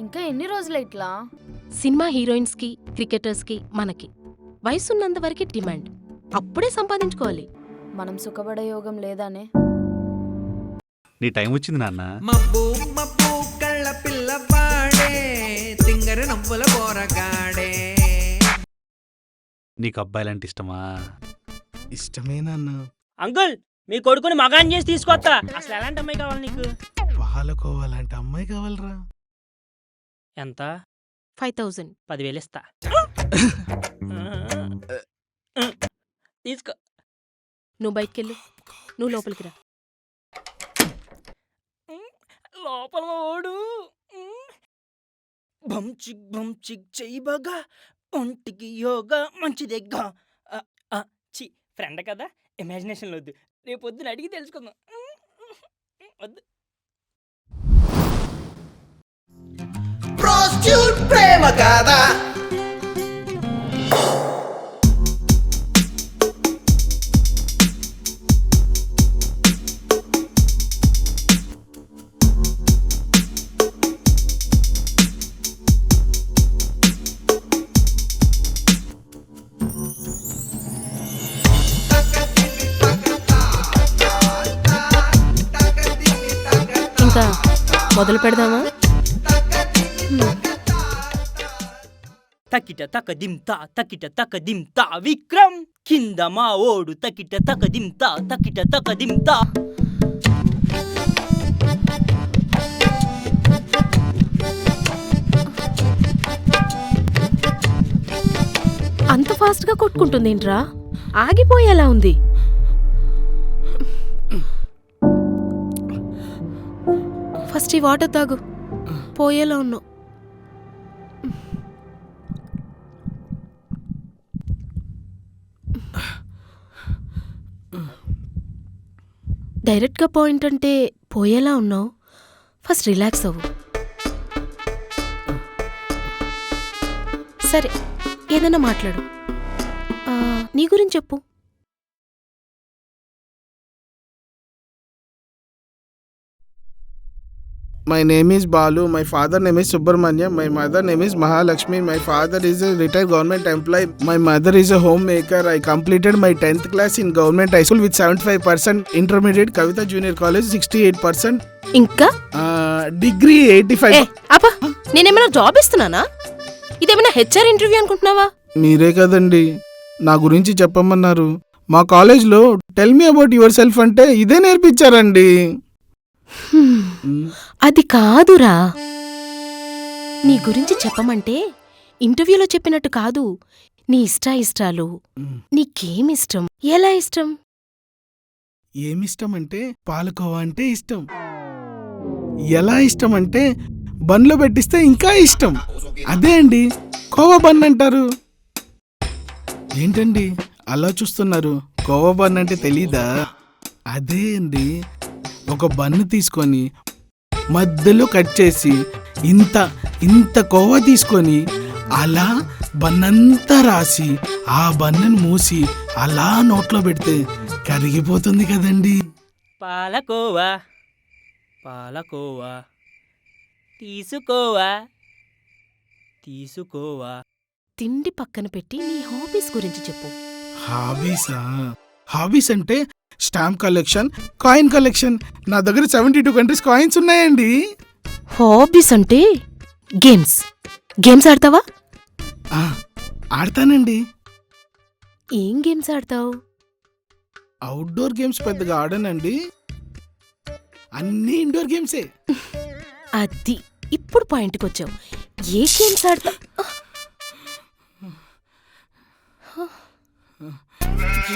ఇంకా ఎన్ని రోజులు ఇట్లా? సినిమా హీరోయిన్స్కి, క్రికెటర్స్కి, మనకి వయసున్నంత వరకు డిమాండ్. అప్పుడే సంపాదించుకోవాలి. మనం సుఖపడే యోగం లేదానే? నీ టైం వచ్చింది నాన్న. మబ్బు మబ్బు కళ్ళ పిల్లవాడే తింగర నవ్వుల పోరగాడే. నీకు అబ్బాయిలంటే ఇష్టమా? ఇష్టమేనన్నా. అంకుల్, మీ కొడుకుని మగాన్ చేసి తీసుకొస్తా. అసలు ఎలాంటి అమ్మాయి కావాలి నీకు? పాలకోవాలంటే అమ్మాయి కావాలరా. ఎంత? 5000. 10,000 ఇస్తా. తీసుకో. నువ్వు బయటికెళ్ళు, నువ్వు లోపలికి రా. లోపల ఓడు బంచిక్ చెయ్యి బాగా, ఒంటికి యోగా మంచిదెగ్గా. ఫ్రెండ్ కదా, ఇమాజినేషన్ వద్దు. రేపు పొద్దున అడిగి తెలుసుకుందాం. వద్దు. ప్రాస్టిట్యూట్ ప్రేమ కాదా? ఇంకా మొదలు పెడదామా? తకిట తక దింతా, తకిట తక దింతా విక్రమ్. కింద మా ఓడు తకిట తక దింతా, తకిట తక దింతా. అంత ఫాస్ట్గా కొట్టుకుంటుందేంట్రా? ఆగిపోయేలా ఉంది. ఫస్ట్ ఈ వాటర్ తాగు, పోయేలా ఉన్నావు. డైరెక్ట్గా పాయింట్ అంటే పోయేలా ఉన్నావు. ఫస్ట్ రిలాక్స్ అవ్వు. సరే, ఏదైనా మాట్లాడు. నీ గురించి చెప్పు. My name is Balu. My father name is Subramanya. My mother name is Mahalakshmi. My father is a retired government employee. My mother is a homemaker. I completed my 10th class in government high school with 75%. Intermediate Kavita Junior College 68%. ఇంకా Degree 85. అబ్బా, నేనేమైనా job ఇస్తున్నానా? ఇదేమైనా HR interview అనుకుంటున్నావా? మీరే కదండి నా గురించి చెప్పమన్నారు. మా కాలేజ్లో tell me about your self అంటే ఇదే నేర్పించారండి. అది కాదురా, నీ గురించి చెప్పమంటే ఇంటర్వ్యూలో చెప్పినట్టు కాదు. నీ ఇష్టాలు, నీకేమిష్టం, ఎలా ఇష్టం? ఏమిష్టం అంటే పాలకోవా అంటే ఇష్టం. ఎలా ఇష్టం అంటే బన్లో పెట్టిస్తే ఇంకా ఇష్టం. అదే అండి కోవా బన్ అంటారు. ఏంటండి అలా చూస్తున్నారు? కోవా బన్ అంటే తెలీదా? అదే అండి, ఒక బన్ను తీసుకొని మధ్యలో కట్ చేసి ఇంత కోవా తీసుకొని అలా బన్నంతా రాసి ఆ బన్నను మూసి అలా నోట్లో పెడితే కరిగిపోతుంది కదండి. పాలకోవా పాలకోవా, తీసుకోవా తీసుకోవా. తిండి పక్కన పెట్టి నీ హాబీస్ గురించి చెప్పు. హాబీసా? హాబీస్ అంటే స్టాంప్ కలెక్షన్, కాయిన్ కలెక్షన్. నా దగ్గర 72 కంట్రీస్ కాయిన్స్ ఉన్నాయండి. హాబీస్ అంటే గేమ్స్ ఆడతావా? ఆడతానండి. ఏం గేమ్స్ ఆడతావు? అవుట్డోర్ గేమ్స్ పెద్దగా ఆడనండి, అన్ని ఇండోర్ గేమ్సే. అది ఇప్పుడు పాయింట్కి వచ్చావు. ఏ గేమ్స్ ఆడతా?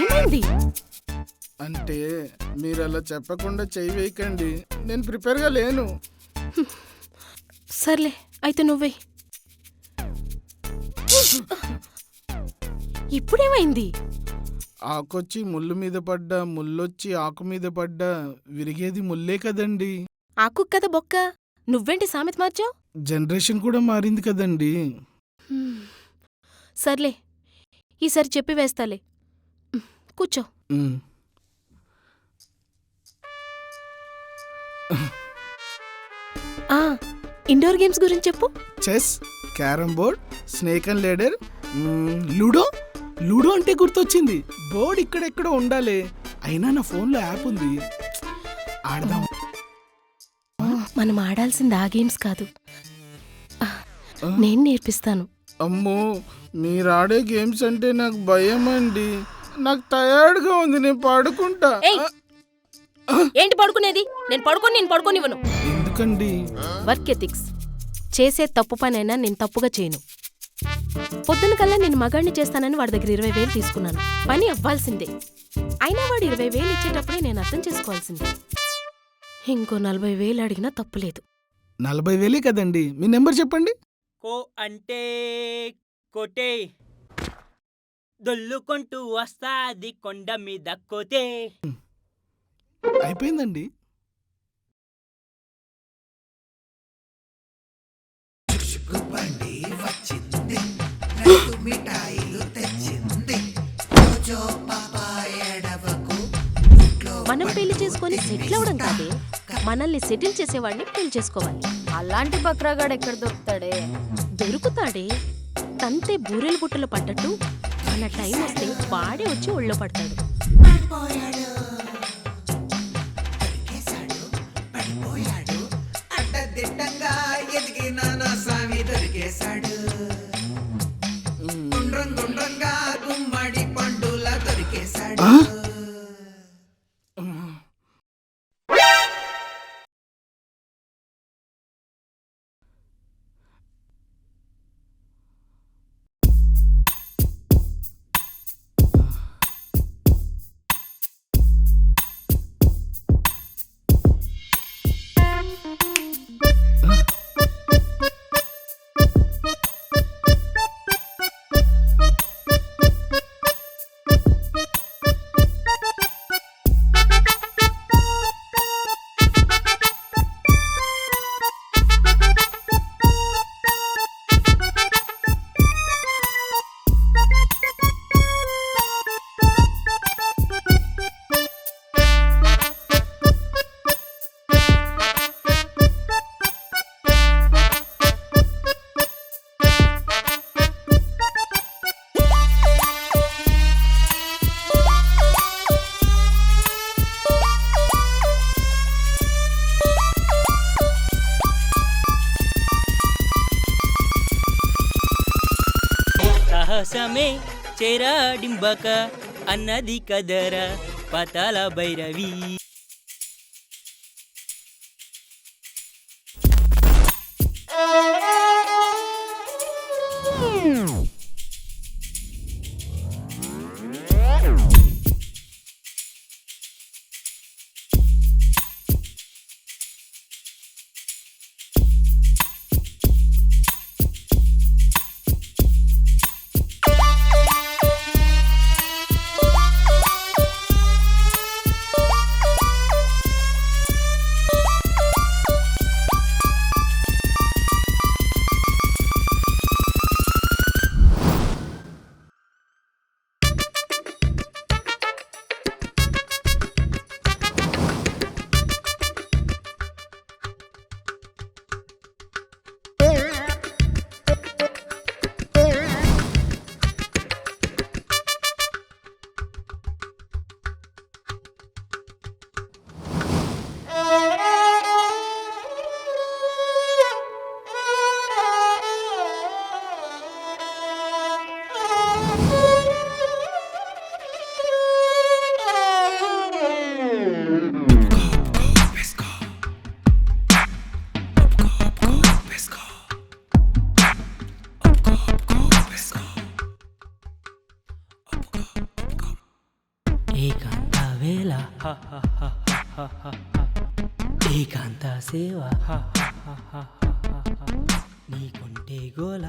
ఏమైంది? అంటే మీరు అలా చెప్పకుండా చెయ్యి వేయకండి, నేను ప్రిపేర్గా లేను. సర్లే, అయితే నువ్వే. ఇప్పుడేమైంది? ఆకొచ్చి ముళ్ళు మీద పడ్డా, ముళ్ళొచ్చి ఆకు మీద పడ్డా, విరిగేది ముల్లే కదండి. ఆకు కదా బొక్క. నువ్వేంటి సామెత మార్చావు? జనరేషన్ కూడా మారింది కదండి. సర్లే, ఈసారి చెప్పి వేస్తాలే. కూర్చో. ఇండోర్ గేమ్స్ గురించి చెప్పు. Chess, carrom board, snake and ladder, ludo. Ludo అంటే గుర్తొచ్చింది, బోర్డ్ ఇక్కడెక్కడో ఉండాలి, అయినా నా ఫోన్లో యాప్ ఉంది, ఆడదాం. మనం ఆడాల్సింది ఆ గేమ్స్ కాదు, నేను నేర్పిస్తాను. అమ్మో, మీరు ఆడే గేమ్స్ అంటే నాకు భయం అండి, నాకు టయర్డ్గా ఉంది, నేను పడుకుంటా. ఏయ్, ఏంటి పడుకునేది? నేను పడుకోనివ్వను. ఎందుకండి? Work ethics. చేసే తప్పు పనైనా నేను తప్పుగా చేయను. పొద్దున కల్లా నేను మగాడిని చేస్తానని వాడి దగ్గర 20,000 తీసుకున్నాను. పని అవ్వాల్సిందే. అయినా వాడు 20,000 ఇచ్చేటప్పుడే నేను అర్థం చేసుకోవాల్సిందే. ఇంకో 40,000 అడిగినా తప్పులేదు. 40,000 కదండి, మీ నెంబర్ చెప్పండి. కో అంటే కోటే, దొల్లుకుంటూ వస్తాది కొండ మీద కోతే. అయిపోయిందండి. బండి వచ్చింది, రైతు మిఠాయిలు తెచ్చింది, రోజో పాపాయడవకు. మనం పెళ్లి చేసుకొని సెటిల్ అవడం కాదే, మనల్ని సెటిల్ చేసేవాడిని పెళ్లి చేసుకోవాలి. అలాంటి బక్రాగాడు ఎక్కడ దొరుకుతాడే? దొరుకుతాడే. తంతే బూరెల బుట్టలో పడ్డట్టు మన టైం వస్తే వాడే వచ్చి ఒళ్ళో పడతాడు. పడిపోయాడు, అడ్డదిడ్డంగా ఎదిగిన నా స్వామి దొరికేశాడు, గుండ్రంగా గుమ్మడి పండులా దొరికేశాడు. సాహసమే చేరాడింబక అన్నది కదర పతాల భైరవి. ఏకాంత వేళ ఏకాంత సేవ నీకుంటే గోల.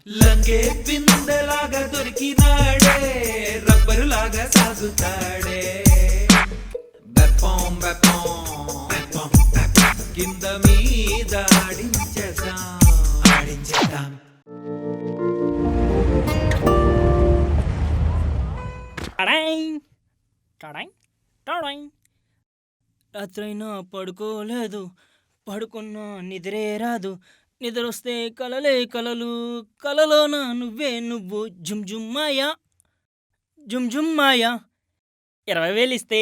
లంగే బిందెలాగా దొరికినాడే, రబ్బరులాగా సాగుతాడే, బెప్పం బెప్పం బెప్పం బెప్పం, కింద మీద ఆడించేద్దాం ఆడించేద్దాం. రాత్రైనా పడుకోలేదు, పడుకున్నా నిద్రే రాదు, నిద్రొస్తే కలలే కలలు, కలలోన నువ్వే నువ్వు, జుమ్ జుమ్ మాయా, జుమ్ జుమ్ మాయా. 20,000 ఇస్తే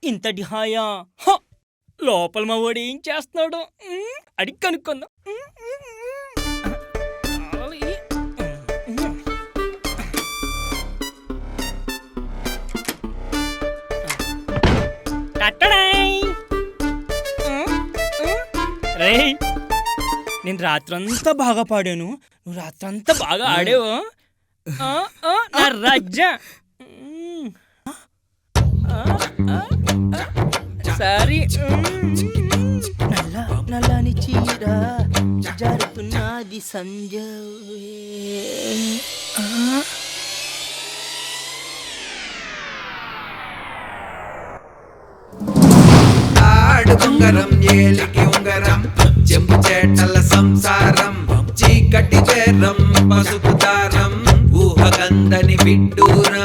ఇంతటి హాయా. హ! లోపల మా వాడు ఏం చేస్తున్నాడు అడిగి కనుక్కుందాం. రేయ్, నేను రాత్రంతా బాగా పాడాను, నువ్వు రాత్రంతా బాగా ఆడావు. నా రాజ్జా. సారీ. నల్లని చీర జారుతున్నది సంజ. ఆడు ఉంగరం ఏలికి ఉంగరం, చెంపు చేటల సంసారం, చీకటి చేరం పసుపు దారం, ఊహకందని విడ్డూరం.